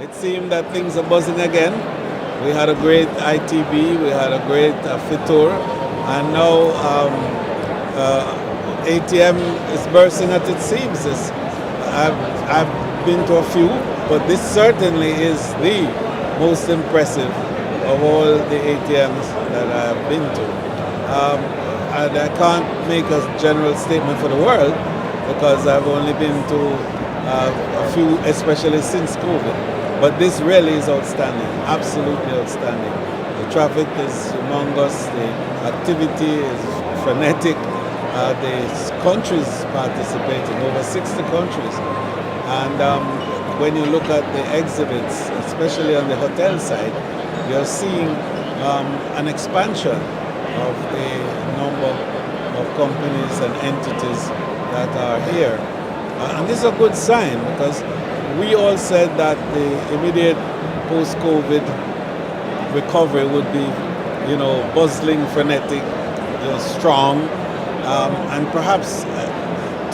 It seemed that things are buzzing again. We had a great ITB, we had a great Fitur, and now ATM is bursting at its seams. I've been to a few, but this certainly is the most impressive of all the ATMs that I've been to. And I can't make a general statement for the world because I've only been to a few, especially since COVID. But this really is outstanding, absolutely outstanding. The traffic is humongous, the activity is frenetic, the countries participating, over 60 countries. And when you look at the exhibits, especially on the hotel side, you're seeing an expansion of the number of companies and entities that are here. And this is a good sign because we all said that the immediate post-COVID recovery would be, bustling, frenetic, strong, and perhaps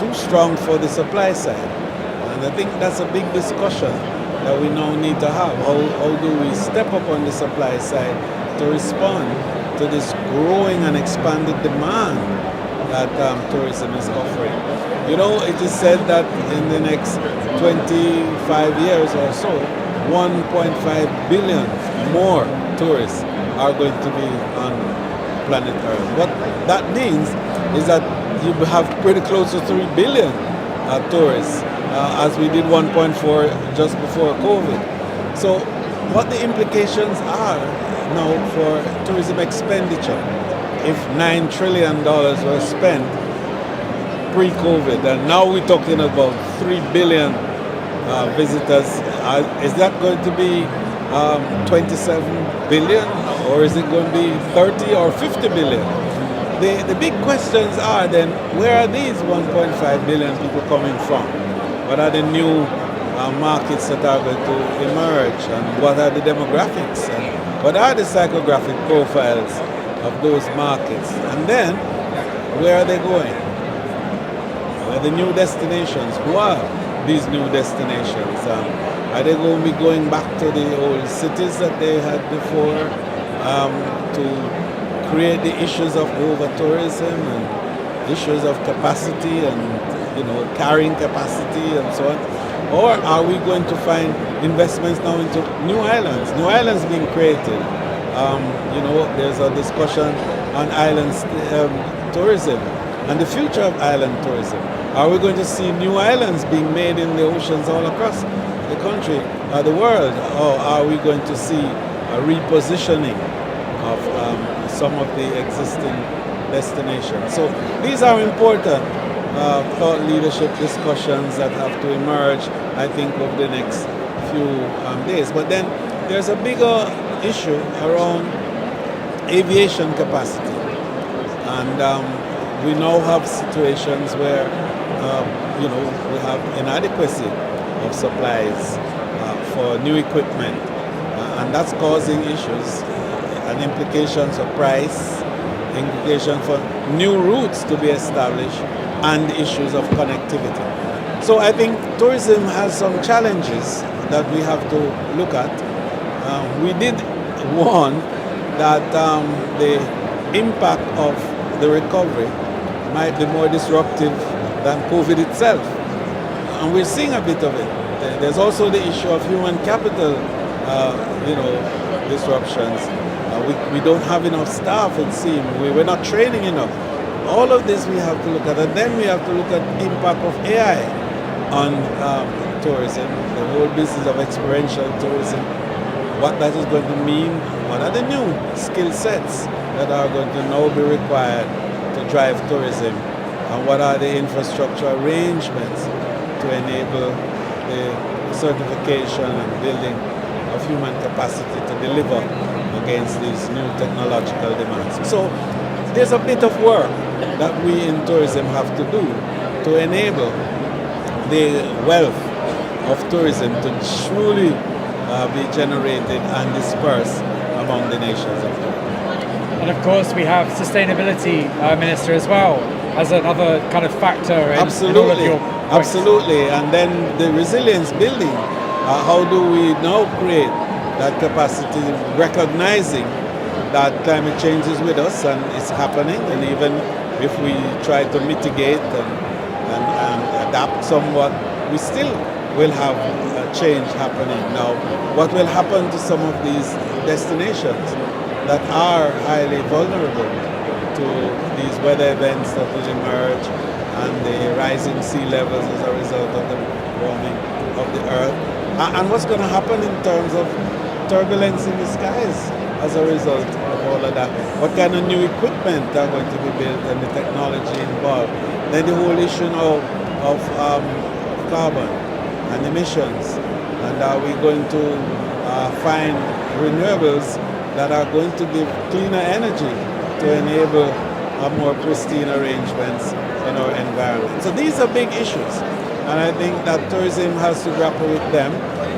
too strong for the supply side. And I think that's a big discussion that we now need to have. How do we step up on the supply side to respond to this growing and expanded demand that tourism is offering? It is said that in the next 25 years or so, 1.5 billion more tourists are going to be on planet Earth. What that means is that you have pretty close to 3 billion tourists, as we did 1.4 just before COVID. So what the implications are now for tourism expenditure, if $9 trillion were spent pre-COVID, and now we're talking about 3 billion visitors. Is that going to be 27 billion, or is it going to be 30 or 50 billion? The big questions are then, where are these 1.5 billion people coming from? What are the new markets that are going to emerge, and what are the demographics, and what are the psychographic profiles of those markets? And then, where are they going? The new destinations. Who are these new destinations? Are they going to be going back to the old cities that they had before to create the issues of over-tourism and issues of capacity and carrying capacity and so on? Or are we going to find investments now into new islands being created? There's a discussion on islands tourism and the future of island tourism. Are we going to see new islands being made in the oceans all across the country, the world? Or are we going to see a repositioning of some of the existing destinations? So these are important thought leadership discussions that have to emerge, I think, over the next few days. But then there's a bigger issue around aviation capacity. And we now have situations where we have inadequacy of supplies for new equipment, and that's causing issues and implications for price, implications for new routes to be established, and issues of connectivity. So I think tourism has some challenges that we have to look at. We did warn that the impact of the recovery might be more disruptive than COVID itself. And we're seeing a bit of it. There's also the issue of human capital, disruptions. We don't have enough staff, it seems. We're not training enough. All of this we have to look at. And then we have to look at the impact of AI on tourism, the whole business of experiential tourism, what that is going to mean, what are the new skill sets that are going to now be required to drive tourism, and what are the infrastructure arrangements to enable the certification and building of human capacity to deliver against these new technological demands. So there's a bit of work that we in tourism have to do to enable the wealth of tourism to truly be generated and dispersed among the nations of the world. And of course we have sustainability, Minister, as well, as another kind of factor in all of your points. Absolutely. And then the resilience building How do we now create that capacity, recognizing that climate change is with us and it's happening, and even if we try to mitigate and adapt somewhat, we still will have a change happening. Now, what will happen to some of these destinations that are highly vulnerable to these weather events that will emerge and the rising sea levels as a result of the warming of the earth? And what's going to happen in terms of turbulence in the skies as a result of all of that? What kind of new equipment are going to be built and the technology involved? Then the whole issue now of carbon and emissions. And are we going to find renewables that are going to give cleaner energy to enable a more pristine arrangements in our environment? So these are big issues. And I think that tourism has to grapple with them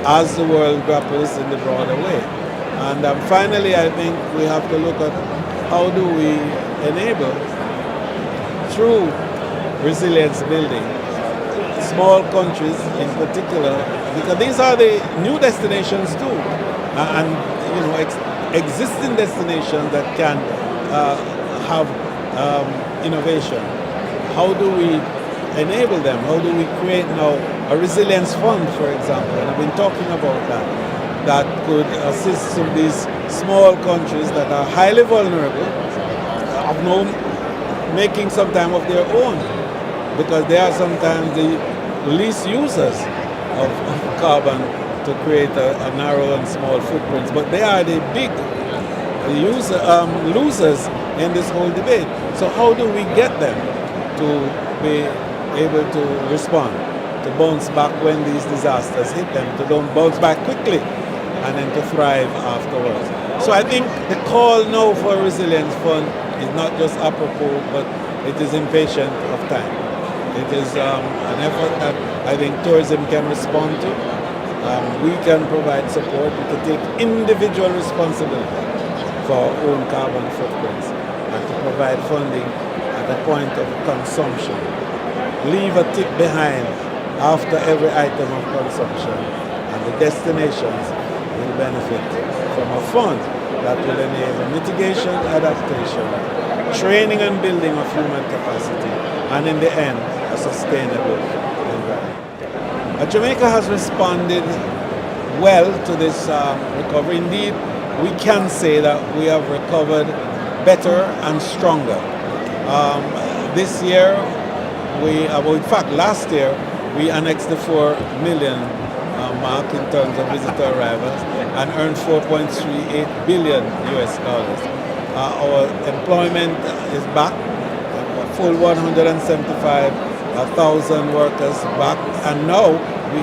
as the world grapples in the broader way. And finally, I think we have to look at how do we enable, through resilience building, small countries in particular, because these are the new destinations too, and existing destinations that can have innovation. How do we enable them? How do we create now a resilience fund, for example? And I've been talking about that could assist some of these small countries that are highly vulnerable of now making some time of their own, because they are sometimes the least users of carbon to create a narrow and small footprints, but they are the big losers in this whole debate. So how do we get them to be able to respond, to bounce back when these disasters hit them, to don't bounce back quickly and then to thrive afterwards? So I think the call now for a resilience fund is not just apropos, but it is impatient of time. It is an effort that I think tourism can respond to. We can provide support. We can take individual responsibility for our own carbon footprints and to provide funding at the point of consumption. Leave a tip behind after every item of consumption, and the destinations will benefit from a fund that will enable mitigation, adaptation, training and building of human capacity, and in the end, a sustainable environment. Jamaica has responded well to this recovery. Indeed, we can say that we have recovered better and stronger. This year, in fact, last year, we annexed the 4 million mark in terms of visitor arrivals and earned $4.38 billion US. Our employment is back, a full 175,000 workers back, and now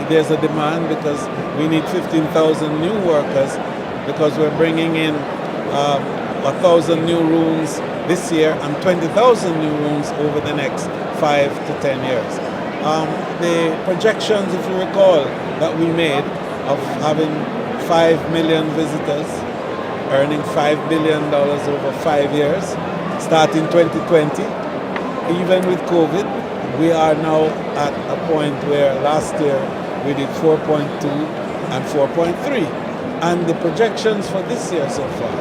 there's a demand because we need 15,000 new workers, because we're bringing in 1,000 new rooms this year and 20,000 new rooms over the next 5 to 10 years. The projections, if you recall, that we made of having 5 million visitors, earning $5 billion over 5 years, starting 2020, even with COVID, we are now at a point where last year we did 4.2 and 4.3. And the projections for this year so far,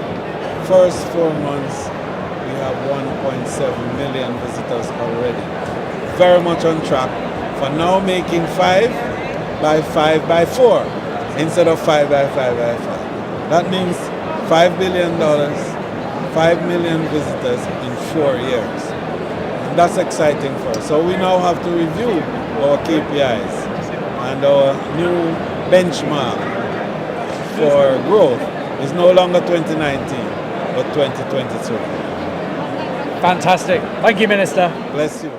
first 4 months, we have 1.7 million visitors already. Very much on track for now making 5 by 5 by 4 instead of 5 by 5 by 5. That means $5 billion, 5 million visitors in 4 years. And that's exciting for us. So we now have to review our KPIs, and our new benchmark for growth is no longer 2019, but 2022. Fantastic. Thank you, Minister. Bless you.